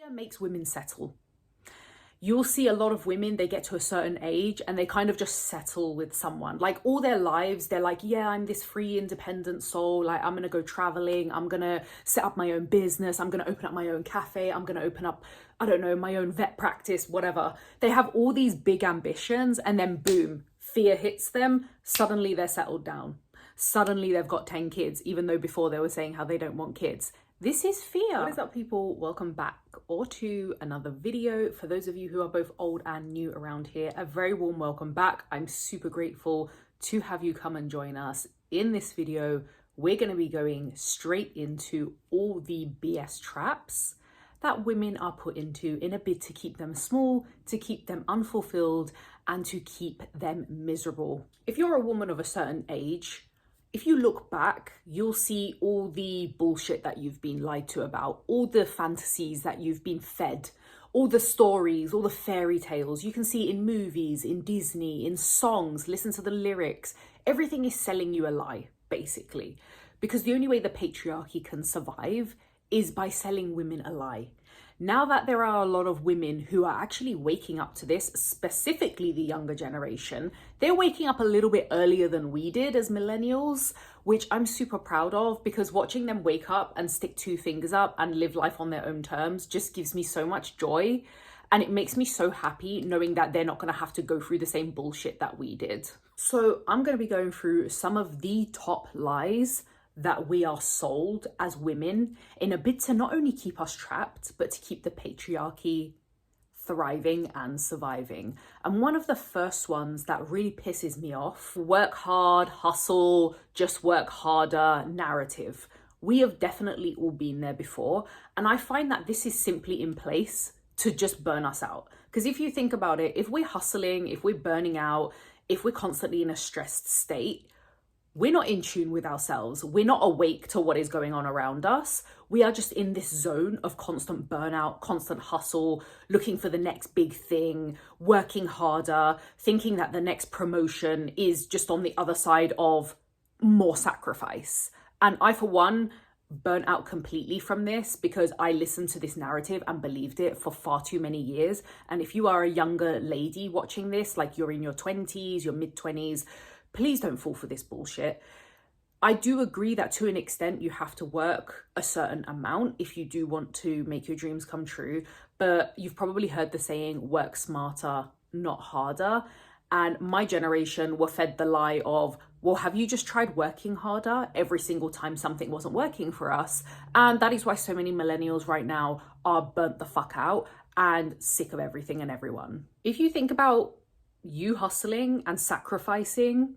Fear makes women settle. You'll see a lot of women, they get to a certain age and they kind of just settle with someone. Like all their lives, they're like, yeah, I'm this free, independent soul. Like I'm gonna go traveling. I'm gonna set up my own business. I'm gonna open up my own cafe. I'm gonna open up, I don't know, my own vet practice, whatever. They have all these big ambitions and then boom, fear hits them. Suddenly they're settled down. Suddenly they've got 10 kids, even though before they were saying how they don't want kids. This is fear. What is up, people? Welcome back or to another video. For those of you who are both old and new around here, a very warm welcome back. I'm super grateful to have you come and join us. In this video, we're going to be going straight into all the BS traps that women are put into in a bid to keep them small, to keep them unfulfilled, and to keep them miserable. If you're a woman of a certain age, if you look back, you'll see all the bullshit that you've been lied to about, all the fantasies that you've been fed, all the stories, all the fairy tales. You can see in movies, in Disney, in songs, listen to the lyrics. Everything is selling you a lie, basically. Because the only way the patriarchy can survive is by selling women a lie. Now that there are a lot of women who are actually waking up to this, specifically the younger generation, they're waking up a little bit earlier than we did as millennials, which I'm super proud of, because watching them wake up and stick two fingers up and live life on their own terms just gives me so much joy. And it makes me so happy knowing that they're not going to have to go through the same bullshit that we did. So I'm going to be going through some of the top lies that we are sold as women in a bid to not only keep us trapped, but to keep the patriarchy thriving and surviving. And one of the first ones that really pisses me off, work hard, hustle, just work harder narrative. We have definitely all been there before. And I find that this is simply in place to just burn us out. Because if you think about it, if we're hustling, if we're burning out, if we're constantly in a stressed state, we're not in tune with ourselves. We're not awake to what is going on around us. We are just in this zone of constant burnout, constant hustle, looking for the next big thing, working harder, thinking that the next promotion is just on the other side of more sacrifice. And I, for one, burnt out completely from this because I listened to this narrative and believed it for far too many years. And if you are a younger lady watching this, like you're in your 20s, your mid-20s, please don't fall for this bullshit. I do agree that to an extent you have to work a certain amount if you do want to make your dreams come true. But you've probably heard the saying, work smarter, not harder. And my generation were fed the lie of, well, have you just tried working harder every single time something wasn't working for us? And that is why so many millennials right now are burnt the fuck out and sick of everything and everyone. If you think about you hustling and sacrificing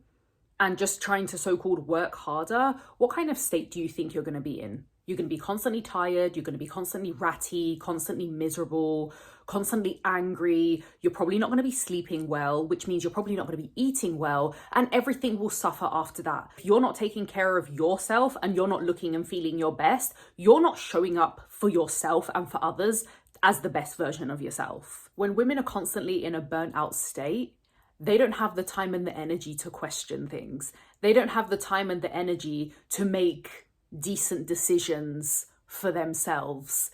and just trying to so-called work harder, what kind of state do you think you're going to be in? You're going to be constantly tired, you're going to be constantly ratty, constantly miserable, constantly angry. You're probably not going to be sleeping well, which means you're probably not going to be eating well, and everything will suffer after that. If you're not taking care of yourself and you're not looking and feeling your best, you're not showing up for yourself and for others as the best version of yourself. When women are constantly in a burnt out state, they don't have the time and the energy to question things. They don't have the time and the energy to make decent decisions for themselves.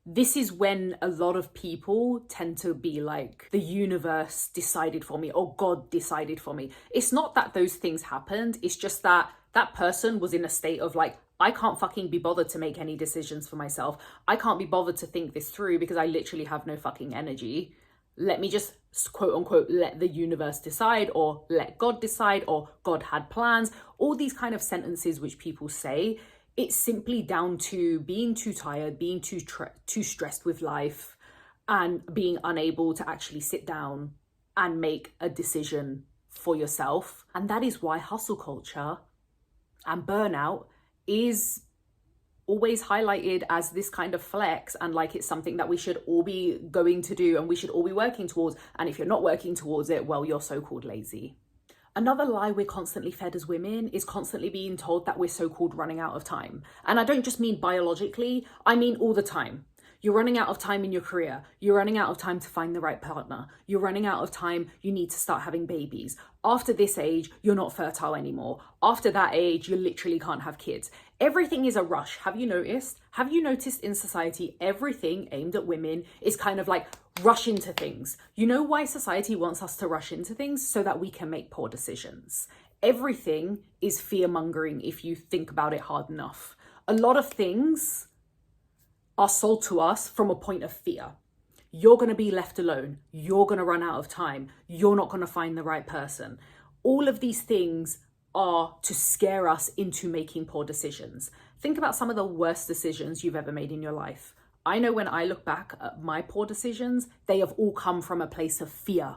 This is when a lot of people tend to be like, the universe decided for me or God decided for me. It's not that those things happened. It's just that that person was in a state of like, I can't fucking be bothered to make any decisions for myself. I can't be bothered to think this through because I literally have no fucking energy. Let me just quote unquote let the universe decide, or let God decide, or God had plans. All these kind of sentences which people say, it's simply down to being too tired, being too stressed with life, and being unable to actually sit down and make a decision for yourself. And that is why hustle culture and burnout is always highlighted as this kind of flex, and like it's something that we should all be going to do and we should all be working towards. And if you're not working towards it, well, you're so-called lazy. Another lie we're constantly fed as women is constantly being told that we're so-called running out of time. And I don't just mean biologically, I mean all the time. You're running out of time in your career. You're running out of time to find the right partner. You're running out of time. You need to start having babies. After this age, you're not fertile anymore. After that age, you literally can't have kids. Everything is a rush. Have you noticed? Have you noticed in society, everything aimed at women is kind of like rush into things. You know why society wants us to rush into things? So that we can make poor decisions. Everything is fear-mongering if you think about it hard enough. A lot of things are sold to us from a point of fear. You're going to be left alone. You're going to run out of time. You're not going to find the right person. All of these things are to scare us into making poor decisions. Think about some of the worst decisions you've ever made in your life. I know when I look back at my poor decisions, they have all come from a place of fear.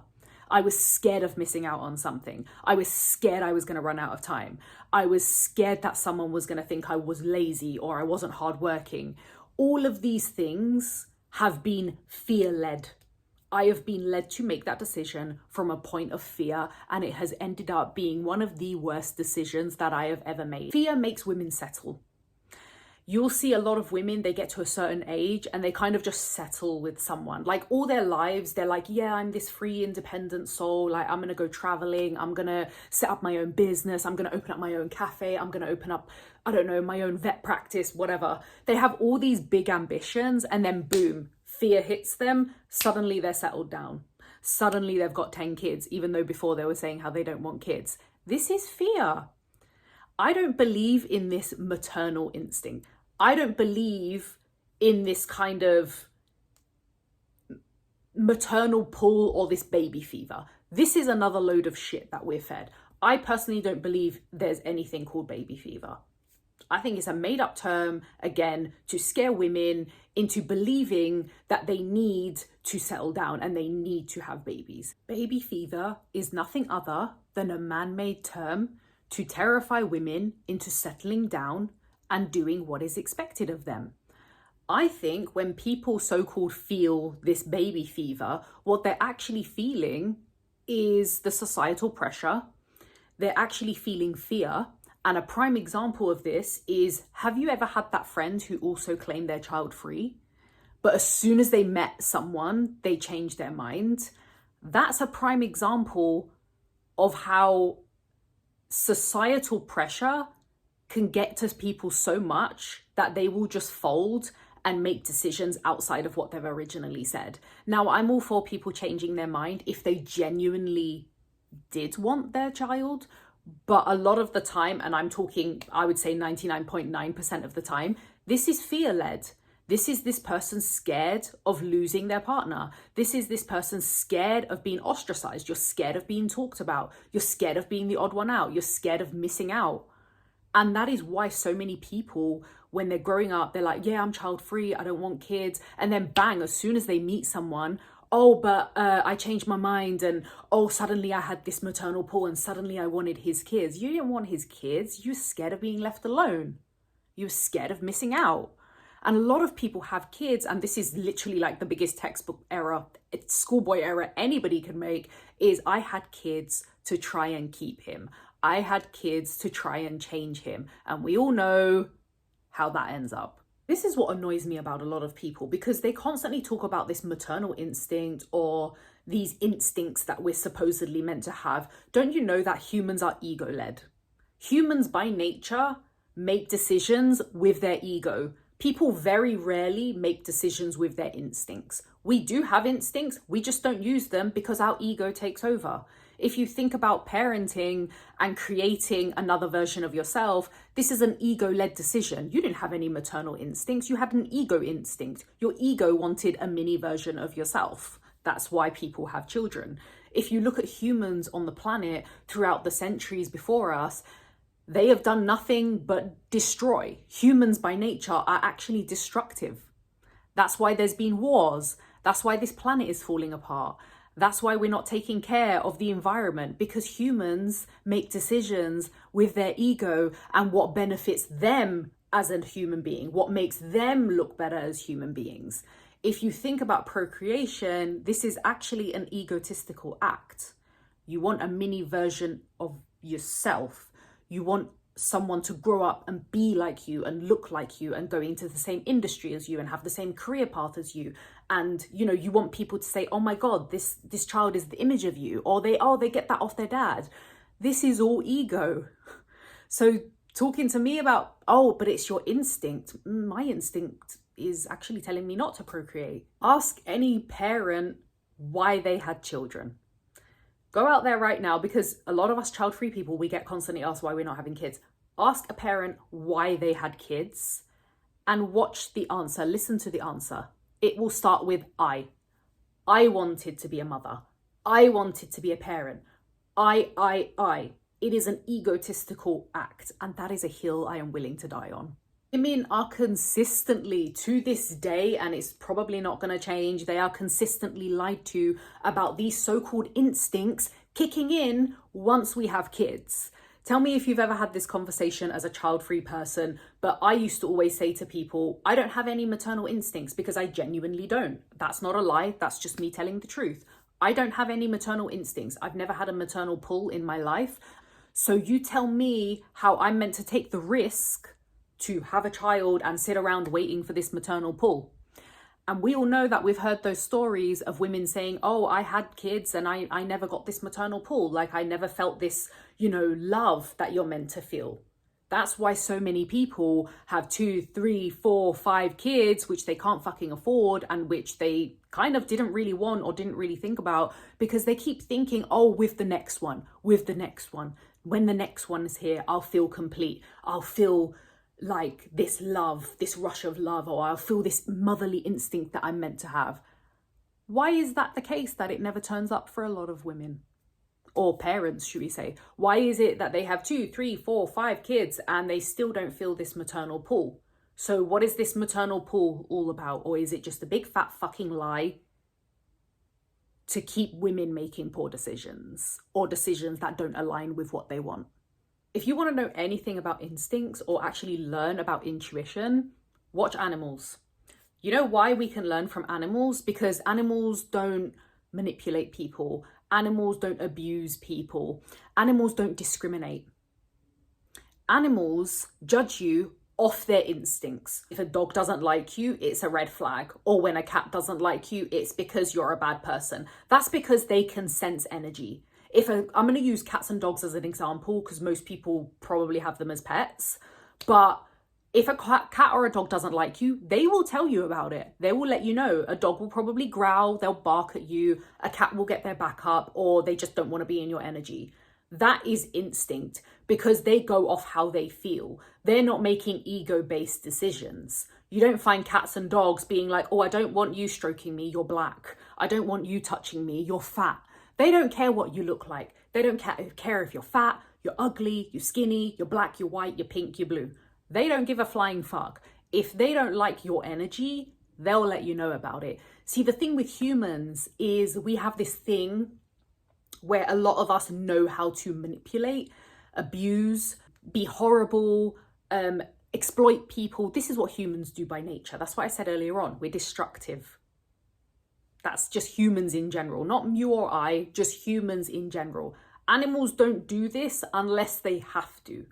I was scared of missing out on something. I was scared I was going to run out of time. I was scared that someone was going to think I was lazy or I wasn't hardworking. All of these things have been fear-led. I have been led to make that decision from a point of fear, and it has ended up being one of the worst decisions that I have ever made. Fear makes women settle. You'll see a lot of women, they get to a certain age and they kind of just settle with someone. Like all their lives, they're like, yeah, I'm this free, independent soul. Like I'm going to go traveling. I'm going to set up my own business. I'm going to open up my own cafe. I'm going to open up, I don't know, my own vet practice, whatever. They have all these big ambitions and then boom, fear hits them. Suddenly they're settled down. Suddenly they've got 10 kids, even though before they were saying how they don't want kids. This is fear. I don't believe in this maternal instinct. I don't believe in this kind of maternal pull or this baby fever. This is another load of shit that we're fed. I personally don't believe there's anything called baby fever. I think it's a made up term, again, to scare women into believing that they need to settle down and they need to have babies. Baby fever is nothing other than a man-made term to terrify women into settling down and doing what is expected of them. I think when people so-called feel this baby fever, what they're actually feeling is the societal pressure. They're actually feeling fear. And a prime example of this is, have you ever had that friend who also claimed they're child-free, but as soon as they met someone, they changed their mind? That's a prime example of how societal pressure can get to people so much that they will just fold and make decisions outside of what they've originally said. Now, I'm all for people changing their mind if they genuinely did want their child, but a lot of the time, and I'm talking, I would say 99.9% of the time, this is fear-led. This is this person scared of losing their partner. This is this person scared of being ostracized. You're scared of being talked about. You're scared of being the odd one out. You're scared of missing out. And that is why so many people, when they're growing up, they're like, yeah, I'm child-free, I don't want kids. And then bang, as soon as they meet someone, oh, but I changed my mind. And oh, suddenly I had this maternal pull and suddenly I wanted his kids. You didn't want his kids. You were scared of being left alone. You were scared of missing out. And a lot of people have kids, and this is literally like the biggest textbook error, schoolboy error anybody can make, is I had kids to try and keep him. I had kids to try and change him. And we all know how that ends up. This is what annoys me about a lot of people, because they constantly talk about this maternal instinct or these instincts that we're supposedly meant to have. Don't you know that humans are ego-led? Humans by nature make decisions with their ego. People very rarely make decisions with their instincts. We do have instincts, we just don't use them because our ego takes over. If you think about parenting and creating another version of yourself, this is an ego-led decision. You didn't have any maternal instincts, you had an ego instinct. Your ego wanted a mini version of yourself. That's why people have children. If you look at humans on the planet throughout the centuries before us, they have done nothing but destroy. Humans by nature are actually destructive. That's why there's been wars. That's why this planet is falling apart. That's why we're not taking care of the environment, because humans make decisions with their ego and what benefits them as a human being, what makes them look better as human beings. If you think about procreation, this is actually an egotistical act. You want a mini version of yourself. You want someone to grow up and be like you and look like you and go into the same industry as you and have the same career path as you. And, you know, you want people to say, oh my God, this child is the image of you, or they get that off their dad. This is all ego. So talking to me about, oh, but it's your instinct. My instinct is actually telling me not to procreate. Ask any parent why they had children. Go out there right now, because a lot of us child-free people, we get constantly asked why we're not having kids. Ask a parent why they had kids and watch the answer. Listen to the answer. It will start with I. I wanted to be a mother. I wanted to be a parent. I. It is an egotistical act, and that is a hill I am willing to die on. Women are consistently, to this day, and it's probably not going to change, they are consistently lied to about these so-called instincts kicking in once we have kids. Tell me if you've ever had this conversation as a child-free person, but I used to always say to people, I don't have any maternal instincts, because I genuinely don't. That's not a lie, that's just me telling the truth. I don't have any maternal instincts. I've never had a maternal pull in my life. So you tell me how I'm meant to take the risk to have a child and sit around waiting for this maternal pull. And we all know that we've heard those stories of women saying, oh, I had kids and I never got this maternal pull. Like I never felt this, you know, love that you're meant to feel. That's why so many people have 2, 3, 4, 5 kids, which they can't fucking afford and which they kind of didn't really want or didn't really think about, because they keep thinking, oh, with the next one, when the next one is here, I'll feel complete. I'll feel like this love, this rush of love, or I'll feel this motherly instinct that I'm meant to have. Why is that the case, that it never turns up for a lot of women? Or parents, should we say? Why is it that they have 2, 3, 4, 5 kids and they still don't feel this maternal pull? So what is this maternal pull all about? Or is it just a big fat fucking lie to keep women making poor decisions, or decisions that don't align with what they want? If you want to know anything about instincts or actually learn about intuition, watch animals. You know why we can learn from animals? Because animals don't manipulate people. Animals don't abuse people. Animals don't discriminate. Animals judge you off their instincts. If a dog doesn't like you, it's a red flag. Or when a cat doesn't like you, it's because you're a bad person. That's because they can sense energy. I'm going to use cats and dogs as an example because most people probably have them as pets. But if a cat or a dog doesn't like you, they will tell you about it. They will let you know. A dog will probably growl, they'll bark at you. A cat will get their back up, or they just don't want to be in your energy. That is instinct, because they go off how they feel. They're not making ego-based decisions. You don't find cats and dogs being like, oh, I don't want you stroking me, you're black. I don't want you touching me, you're fat. They don't care what you look like. They don't care if you're fat, you're ugly, you're skinny, you're black, you're white, you're pink, you're blue. They don't give a flying fuck. If they don't like your energy, they'll let you know about it. See, the thing with humans is we have this thing where a lot of us know how to manipulate, abuse, be horrible, exploit people. This is what humans do by nature. That's what I said earlier on. We're destructive. That's just humans in general, not you or I, just humans in general. Animals don't do this unless they have to.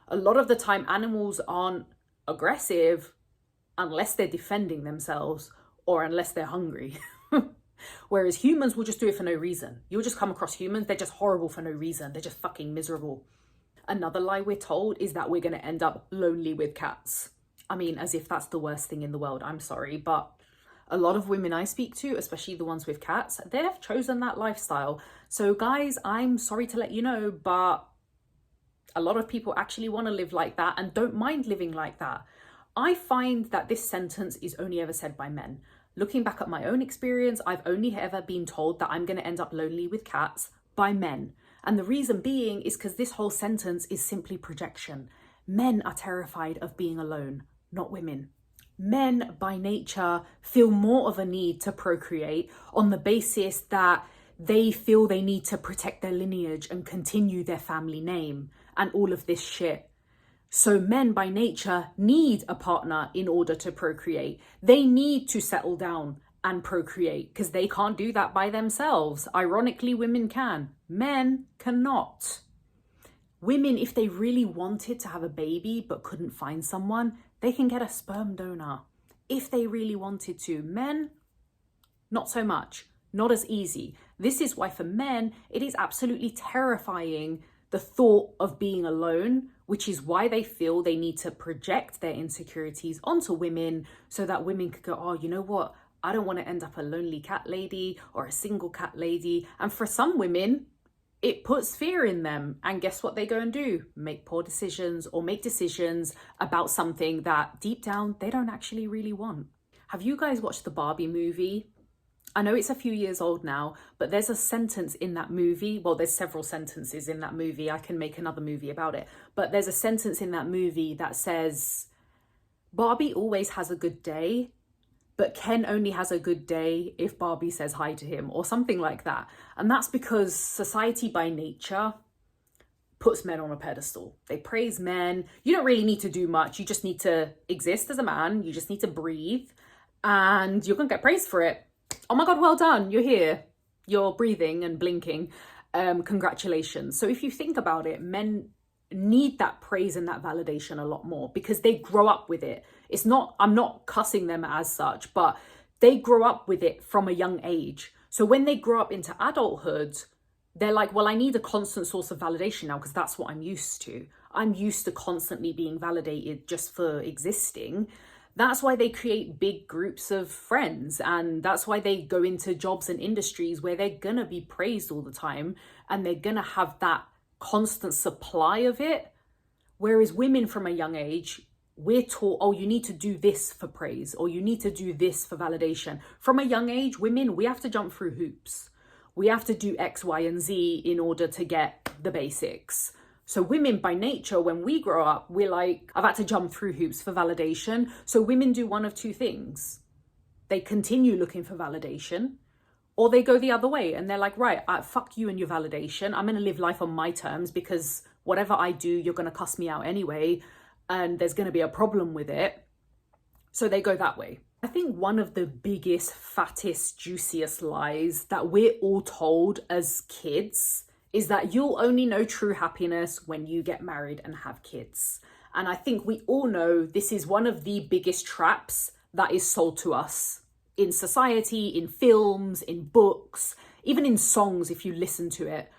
A lot of the time, animals aren't aggressive unless they're defending themselves or unless they're hungry. Whereas humans will just do it for no reason. You'll just come across humans, they're just horrible for no reason. They're just fucking miserable. Another lie we're told is that we're going to end up lonely with cats. I mean, as if that's the worst thing in the world. I'm sorry, but a lot of women I speak to, especially the ones with cats, they've chosen that lifestyle. So guys, I'm sorry to let you know, but a lot of people actually want to live like that and don't mind living like that. I find that this sentence is only ever said by men. Looking back at my own experience, I've only ever been told that I'm going to end up lonely with cats by men. And the reason being is because this whole sentence is simply projection. Men are terrified of being alone, not women. Men by nature feel more of a need to procreate on the basis that they feel they need to protect their lineage and continue their family name and all of this shit. So men by nature need a partner in order to procreate. They need to settle down and procreate because they can't do that by themselves. Ironically, women can. Men cannot. Women, if they really wanted to have a baby but couldn't find someone, they can get a sperm donor. If they really wanted to. Men, not so much, not as easy. This is why for men, it is absolutely terrifying, the thought of being alone, which is why they feel they need to project their insecurities onto women so that women could go, oh, you know what? I don't want to end up a lonely cat lady or a single cat lady. And for some women, it puts fear in them. And guess what they go and do? Make poor decisions or make decisions about something that deep down they don't actually really want. Have you guys watched the Barbie movie? I know it's a few years old now, but there's a sentence in that movie. Well, there's several sentences in that movie. I can make another movie about it. But there's a sentence in that movie that says, Barbie always has a good day, but Ken only has a good day if Barbie says hi to him, or something like that. And that's because society by nature puts men on a pedestal. They praise men. You don't really need to do much. You just need to exist as a man. You just need to breathe and you're going to get praised for it. Oh my God, well done. You're here. You're breathing and blinking. Congratulations. So if you think about it, men need that praise and that validation a lot more because they grow up with it. It's not, I'm not cussing them as such, but they grow up with it from a young age. So when they grow up into adulthood, they're like, well, I need a constant source of validation now because that's what I'm used to. I'm used to constantly being validated just for existing. That's why they create big groups of friends, and that's why they go into jobs and industries where they're gonna be praised all the time and they're gonna have that constant supply of it. Whereas women from a young age, we're taught, oh, you need to do this for praise or you need to do this for validation. From a young age, women, we have to jump through hoops. We have to do X, Y, and Z in order to get the basics. So women by nature, when we grow up, we're like, I've had to jump through hoops for validation. So women do one of two things. They continue looking for validation, or they go the other way and they're like, right, fuck you and your validation. I'm going to live life on my terms because whatever I do, you're going to cuss me out anyway. And there's going to be a problem with it. So they go that way. I think one of the biggest, fattest, juiciest lies that we're all told as kids is that you'll only know true happiness when you get married and have kids. And I think we all know this is one of the biggest traps that is sold to us in society, in films, in books, even in songs, if you listen to it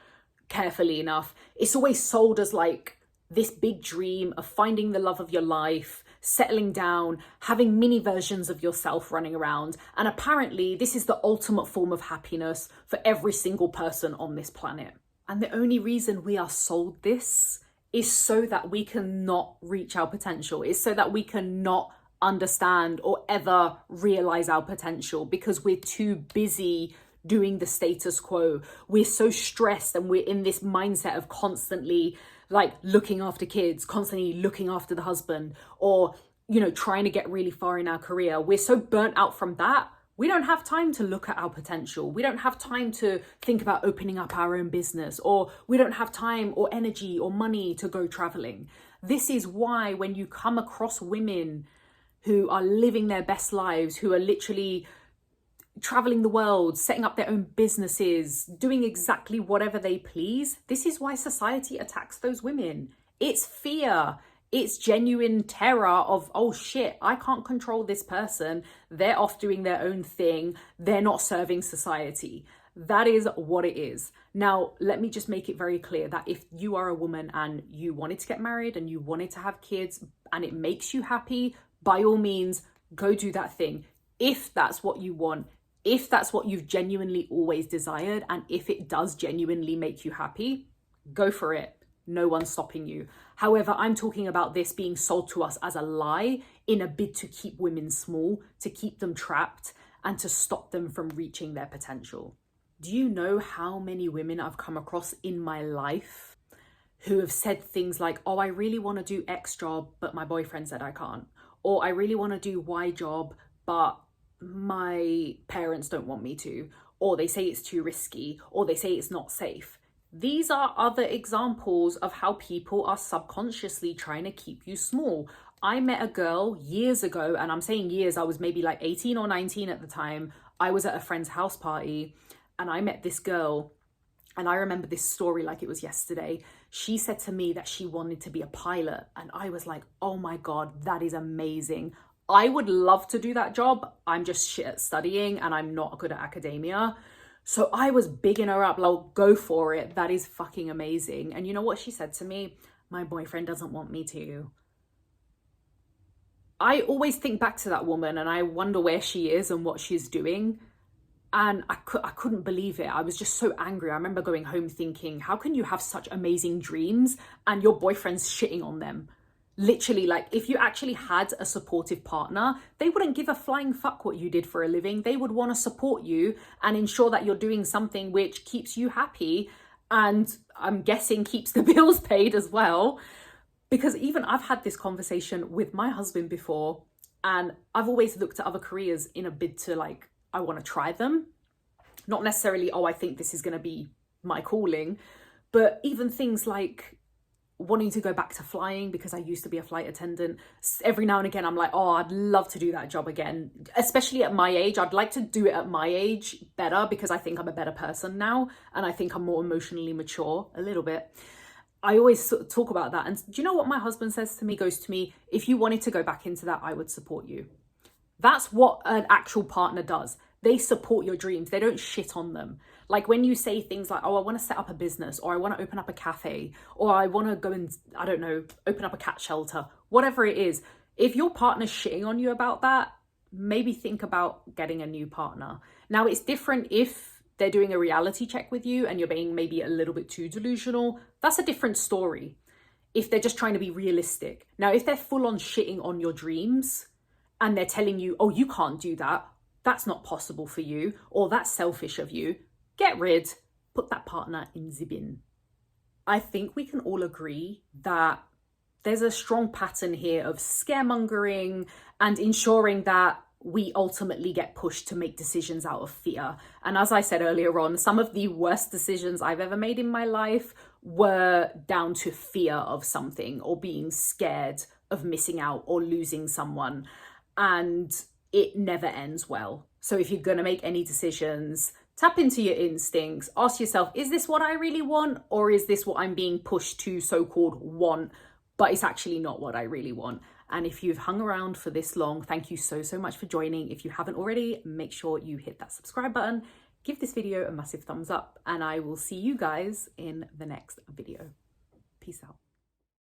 carefully enough. It's always sold as like this big dream of finding the love of your life, settling down, having mini versions of yourself running around. And apparently this is the ultimate form of happiness for every single person on this planet. And the only reason we are sold this is so that we cannot reach our potential, is so that we cannot understand or ever realize our potential because we're too busy doing the status quo. We're so stressed and we're in this mindset of constantly like looking after kids, constantly looking after the husband, or, you know, trying to get really far in our career. We're so burnt out from that. We don't have time to look at our potential. We don't have time to think about opening up our own business, or we don't have time or energy or money to go traveling. This is why when you come across women who are living their best lives, who are literally traveling the world, setting up their own businesses, doing exactly whatever they please, this is why society attacks those women. It's fear. It's genuine terror of, oh shit, I can't control this person. They're off doing their own thing. They're not serving society. That is what it is. Now, let me just make it very clear that if you are a woman and you wanted to get married and you wanted to have kids and it makes you happy, by all means, go do that thing. If that's what you want, if that's what you've genuinely always desired, and if it does genuinely make you happy, go for it. No one's stopping you. However, I'm talking about this being sold to us as a lie in a bid to keep women small, to keep them trapped, and to stop them from reaching their potential. Do you know how many women I've come across in my life who have said things like, oh, I really want to do X job, but my boyfriend said I can't. Or I really want to do Y job, but my parents don't want me to. Or they say it's too risky, or they say it's not safe. These are other examples of how people are subconsciously trying to keep you small. I met a girl years ago, and I'm saying years, I was maybe like 18 or 19 at the time. I was at a friend's house party and I met this girl And I remember this story like it was yesterday. She said to me that she wanted to be a pilot. And I was like, oh my God, that is amazing. I would love to do that job. I'm just shit at studying and I'm not good at academia. So I was bigging her up, like, go for it. That is fucking amazing. And you know what she said to me? My boyfriend doesn't want me to. I always think back to that woman and I wonder where she is and what she's doing. And I couldn't believe it. I was just so angry. I remember going home thinking, how can you have such amazing dreams and your boyfriend's shitting on them? Literally, like, if you actually had a supportive partner, they wouldn't give a flying fuck what you did for a living. They would want to support you and ensure that you're doing something which keeps you happy. And I'm guessing keeps the bills paid as well. Because even I've had this conversation with my husband before, and I've always looked at other careers in a bid to, like, I want to try them. Not necessarily, oh, I think this is going to be my calling, but even things like wanting to go back to flying, because I used to be a flight attendant. Every now and again, I'm like, oh, I'd love to do that job again, especially at my age. I'd like to do it at my age better because I think I'm a better person now. And I think I'm more emotionally mature a little bit. I always sort of talk about that. And do you know what my husband says to me? Goes to me, if you wanted to go back into that, I would support you. That's what an actual partner does. They support your dreams. They don't shit on them. Like when you say things like, oh, I want to set up a business, or I want to open up a cafe, or I want to go and, I don't know, open up a cat shelter, whatever it is. If your partner's shitting on you about that, maybe think about getting a new partner. Now, it's different if they're doing a reality check with you and you're being maybe a little bit too delusional. That's a different story. If they're just trying to be realistic. Now, if they're full on shitting on your dreams and they're telling you, oh, you can't do that, that's not possible for you, or that's selfish of you, get rid, put that partner in the bin. I think we can all agree that there's a strong pattern here of scaremongering and ensuring that we ultimately get pushed to make decisions out of fear. And as I said earlier on, some of the worst decisions I've ever made in my life were down to fear of something, or being scared of missing out or losing someone. And it never ends well. So if you're going to make any decisions, tap into your instincts. Ask yourself, is this what I really want? Or is this what I'm being pushed to so-called want, but it's actually not what I really want? And if you've hung around for this long, thank you so, so much for joining. If you haven't already, make sure you hit that subscribe button. Give this video a massive thumbs up, and I will see you guys in the next video. Peace out.